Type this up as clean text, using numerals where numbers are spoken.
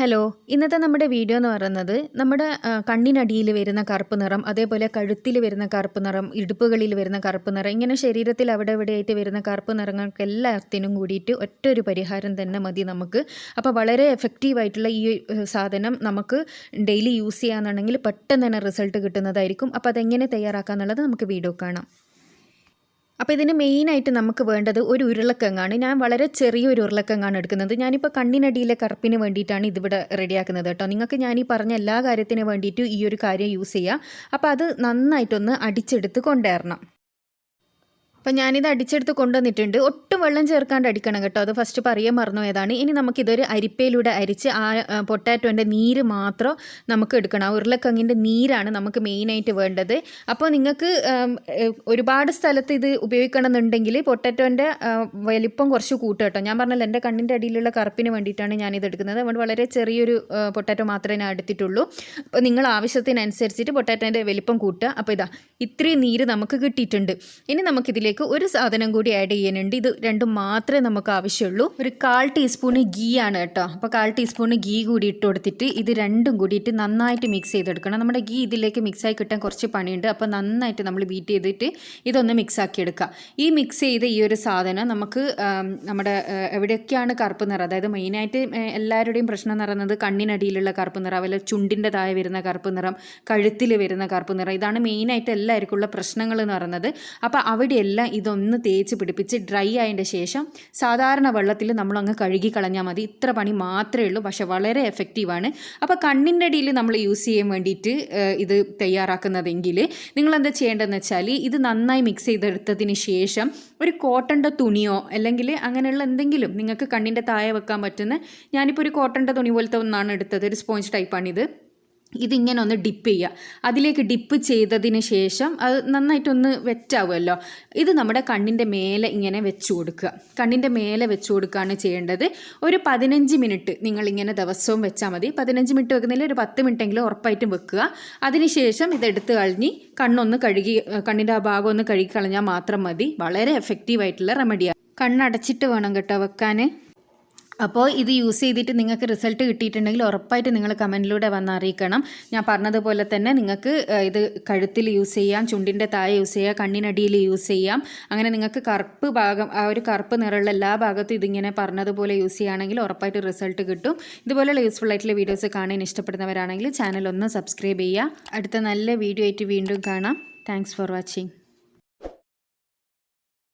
Hello, ഇന്നത്തെ നമ്മുടെ video എന്ന് പറയുന്നത് നമ്മുടെ കണ്ണിനടിയിൽ വരുന്ന കറുപ്പ് നിറം, അതേപോലെ കഴുത്തിൽ വരുന്ന കറുപ്പ് നിറം, ഇടുപ്പുകളിൽ വരുന്ന കറുപ്പ് നിറം, ഇങ്ങനെ ശരീരത്തിൽ അവിടെ ഇവിടെയായിട്ട് വരുന്ന കറുപ്പ് നിറങ്ങൾക്ക് എല്ലാത്തിനും കൂടിയിട്ട് ഒറ്റൊരു പരിഹാരം തന്നെ മതി നമുക്ക്. അപ്പോൾ വളരെ എഫക്റ്റീവായിട്ടുള്ള ഈ സാധനം നമുക്ക് ഡെയിലി യൂസ് ചെയ്യാന്നുണ്ടെങ്കിൽ പെട്ടെന്ന് തന്നെ റിസൾട്ട് കിട്ടുന്നതായിരിക്കും. അപ്പോൾ അതെങ്ങനെ തയ്യാറാക്കാന്നുള്ളത് നമുക്ക് വീഡിയോ കാണാം. അപ്പോൾ ഇതിന് മെയിനായിട്ട് നമുക്ക് വേണ്ടത് ഒരു ഉരുളക്കിഴങ്ങാണ്. ഞാൻ വളരെ ചെറിയൊരു ഉരുളക്കിഴങ്ങാണ് എടുക്കുന്നത്. ഞാനിപ്പോൾ കണ്ണിനടിയിലെ കറുപ്പിന് വേണ്ടിയിട്ടാണ് ഇതിവിടെ റെഡിയാക്കുന്നത് കേട്ടോ. നിങ്ങൾക്ക് ഞാൻ ഈ പറഞ്ഞ എല്ലാ കാര്യത്തിനും വേണ്ടിയിട്ട് ഈ ഒരു കാര്യം യൂസ് ചെയ്യുക. അപ്പോൾ അത് നന്നായിട്ടൊന്ന് അടിച്ചെടുത്ത് കൊണ്ടുവരണം. അപ്പോൾ ഞാനിത് അടിച്ചെടുത്ത് കൊണ്ടുവന്നിട്ടുണ്ട്. ഒട്ടും വെള്ളം ചേർക്കാണ്ട് അടിക്കണം കേട്ടോ. അത് ഫസ്റ്റ് പറയാൻ മറന്നു പോയതാണ്. ഇനി നമുക്കിതൊരു അരിപ്പയിലൂടെ അരിച്ച് ആ പൊട്ടാറ്റോൻ്റെ നീര് മാത്രം നമുക്ക് എടുക്കണം. ആ ഉരുളക്കിഴങ്ങിൻ്റെ നീരാണ് നമുക്ക് മെയിനായിട്ട് വേണ്ടത്. അപ്പോൾ നിങ്ങൾക്ക് ഒരുപാട് സ്ഥലത്ത് ഇത് ഉപയോഗിക്കണമെന്നുണ്ടെങ്കിൽ പൊട്ടാറ്റോൻ്റെ വലിപ്പം കുറച്ച് കൂട്ടുക കേട്ടോ. ഞാൻ പറഞ്ഞല്ലോ എൻ്റെ കണ്ണിൻ്റെ അടിയിലുള്ള കറുപ്പിന് വേണ്ടിയിട്ടാണ് ഞാനിത് എടുക്കുന്നത്. അതുകൊണ്ട് വളരെ ചെറിയൊരു പൊട്ടാറ്റോ മാത്രമേ ഞാൻ എടുത്തിട്ടുള്ളൂ. അപ്പോൾ നിങ്ങൾ ആവശ്യത്തിനനുസരിച്ചിട്ട് പൊട്ടാറ്റോൻ്റെ വലിപ്പം കൂട്ടുക. അപ്പോൾ ഇതാ ഇത്രയും നീര് നമുക്ക് കിട്ടിയിട്ടുണ്ട്. ഇനി നമുക്കിതിലേക്ക് ഒരു സാധനം കൂടി ആഡ് ചെയ്യാനുണ്ട്. ഇത് രണ്ടും മാത്രമേ നമുക്ക് ആവശ്യമുള്ളൂ. ഒരു 1/4 ടീസ്പൂണ് ഗീ ആണ് കേട്ടോ. അപ്പോൾ 1/4 ടീസ്പൂണ് ഗീ കൂടി ഇട്ട് കൊടുത്തിട്ട് ഇത് രണ്ടും കൂടിയിട്ട് നന്നായിട്ട് മിക്സ് ചെയ്തെടുക്കണം. നമ്മുടെ ഗീ ഇതിലേക്ക് മിക്സായി കിട്ടാൻ കുറച്ച് പണിയുണ്ട്. അപ്പോൾ നന്നായിട്ട് നമ്മൾ ബീറ്റ് ചെയ്തിട്ട് ഇതൊന്ന് മിക്സാക്കി എടുക്കുക. ഈ മിക്സ് ചെയ്ത ഈ ഒരു സാധനം നമുക്ക് നമ്മുടെ എവിടെയൊക്കെയാണ് കറുപ്പ് നിറം, അതായത് മെയിനായിട്ട് എല്ലാവരുടെയും പ്രശ്നം എന്ന് പറയുന്നത് കണ്ണിനടിയിലുള്ള കറുപ്പ് നിറം, അതുപോലെ ചുണ്ടിൻ്റെ താഴെ വരുന്ന കറുപ്പ് നിറം, കഴുത്തിൽ വരുന്ന കറുപ്പ് നിറം, ഇതാണ് മെയിനായിട്ട് എല്ലാവർക്കും ഉള്ള പ്രശ്നങ്ങൾ എന്ന് പറയുന്നത്. അപ്പോൾ അവിടെയെല്ലാം ഇതൊന്ന് തേച്ച് പിടിപ്പിച്ച് ഡ്രൈ ആയതിൻ്റെ ശേഷം സാധാരണ വെള്ളത്തിൽ നമ്മളങ്ങ് കഴുകി കളഞ്ഞാൽ മതി. ഇത്ര പണി മാത്രമേ ഉള്ളൂ, പക്ഷെ വളരെ എഫക്റ്റീവാണ്. അപ്പോൾ കണ്ണിൻ്റെ അടിയിൽ നമ്മൾ യൂസ് ചെയ്യാൻ വേണ്ടിയിട്ട് ഇത് തയ്യാറാക്കുന്നതെങ്കിൽ നിങ്ങളെന്താ ചെയ്യേണ്ടതെന്ന് വെച്ചാൽ ഇത് നന്നായി മിക്സ് ചെയ്തെടുത്തതിന് ശേഷം ഒരു കോട്ടൻ്റെ തുണിയോ അല്ലെങ്കിൽ അങ്ങനെയുള്ള എന്തെങ്കിലും നിങ്ങൾക്ക് കണ്ണിൻ്റെ താഴെ വെക്കാൻ പറ്റുന്ന, ഞാനിപ്പോൾ ഒരു കോട്ടൻ്റെ തുണി പോലത്തെ ഒന്നാണ് എടുത്തത്, ഒരു സ്പോഞ്ച് ടൈപ്പാണിത്. ഇതിങ്ങനെ ഒന്ന് ഡിപ്പ് ചെയ്യുക. അതിലേക്ക് ഡിപ്പ് ചെയ്തതിന് ശേഷം അത് നന്നായിട്ടൊന്ന് വെറ്റാവുമല്ലോ. ഇത് നമ്മുടെ കണ്ണിൻ്റെ മേലെ ഇങ്ങനെ വെച്ച് കൊടുക്കുക. കണ്ണിൻ്റെ മേലെ വെച്ച് കൊടുക്കുകയാണ് ചെയ്യേണ്ടത്. ഒരു 15 മിനിറ്റ് നിങ്ങളിങ്ങനെ ദിവസവും വെച്ചാൽ മതി. 15 മിനിറ്റ് വെക്കുന്നില്ല, ഒരു 10 മിനിറ്റെങ്കിലും ഉറപ്പായിട്ടും വെക്കുക. അതിനുശേഷം ഇതെടുത്ത് കളഞ്ഞ് കണ്ണൊന്ന് കഴുകി, കണ്ണിൻ്റെ ആ ഭാഗം ഒന്ന് കഴുകി കളഞ്ഞാൽ മാത്രം മതി. വളരെ എഫക്റ്റീവായിട്ടുള്ള റെമഡിയാണ്. കണ്ണടച്ചിട്ട് വേണം കേട്ടോ വെക്കാൻ. അപ്പോൾ ഇത് യൂസ് ചെയ്തിട്ട് നിങ്ങൾക്ക് റിസൾട്ട് കിട്ടിയിട്ടുണ്ടെങ്കിൽ ഉറപ്പായിട്ട് നിങ്ങൾ കമൻറ്റിലൂടെ വന്ന് അറിയിക്കണം. ഞാൻ പറഞ്ഞതുപോലെ തന്നെ നിങ്ങൾക്ക് ഇത് കഴുത്തിൽ യൂസ് ചെയ്യാം, ചുണ്ടിൻ്റെ താഴെ യൂസ് ചെയ്യാം, കണ്ണിനടിയിൽ യൂസ് ചെയ്യാം. അങ്ങനെ നിങ്ങൾക്ക് കറുപ്പ് ഭാഗം, ആ ഒരു കറുപ്പ് നിറമുള്ള എല്ലാ ഭാഗത്തും ഇതിങ്ങനെ പറഞ്ഞതുപോലെ യൂസ് ചെയ്യുകയാണെങ്കിൽ ഉറപ്പായിട്ട് റിസൾട്ട് കിട്ടും. ഇതുപോലെയുള്ള യൂസ്ഫുൾ ആയിട്ടുള്ള വീഡിയോസ് കാണാൻ ഇഷ്ടപ്പെടുന്നവരാണെങ്കിൽ ചാനൽ ഒന്ന് സബ്സ്ക്രൈബ് ചെയ്യുക. അടുത്ത നല്ല വീഡിയോ ആയിട്ട് വീണ്ടും കാണാം. Thanks for watching.